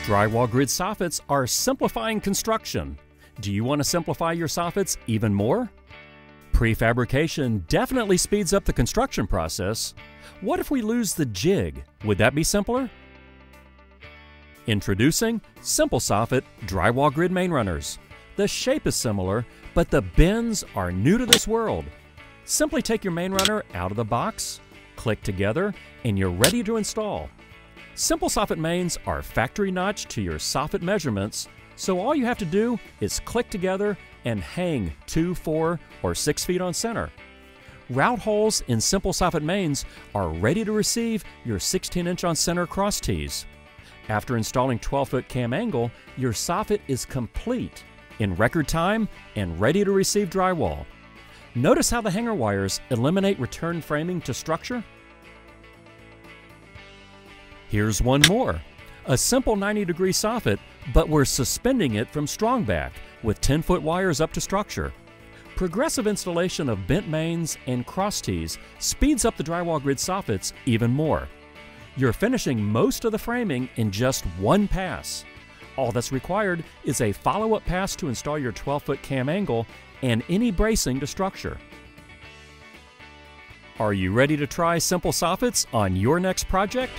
Drywall grid soffits are simplifying construction. Do you want to simplify your soffits even more? Prefabrication definitely speeds up the construction process. What if we lose the jig? Would that be simpler? Introducing SimpleSoffit drywall grid main runners. The shape is similar, but the bends are new to this world. Simply take your main runner out of the box, click together, and you're ready to install. SimpleSoffit mains are factory notched to your soffit measurements, so all you have to do is click together and hang 2, 4, or 6 feet on center. Route holes in SimpleSoffit mains are ready to receive your 16-inch on center cross tees. After installing 12-foot cam angle, your soffit is complete, in record time, and ready to receive drywall. Notice how the hanger wires eliminate return framing to structure? Here's one more. A simple 90-degree soffit, but we're suspending it from strong back with 10-foot wires up to structure. Progressive installation of bent mains and cross tees speeds up the drywall grid soffits even more. You're finishing most of the framing in just one pass. All that's required is a follow-up pass to install your 12-foot cam angle and any bracing to structure. Are you ready to try SimpleSoffits on your next project?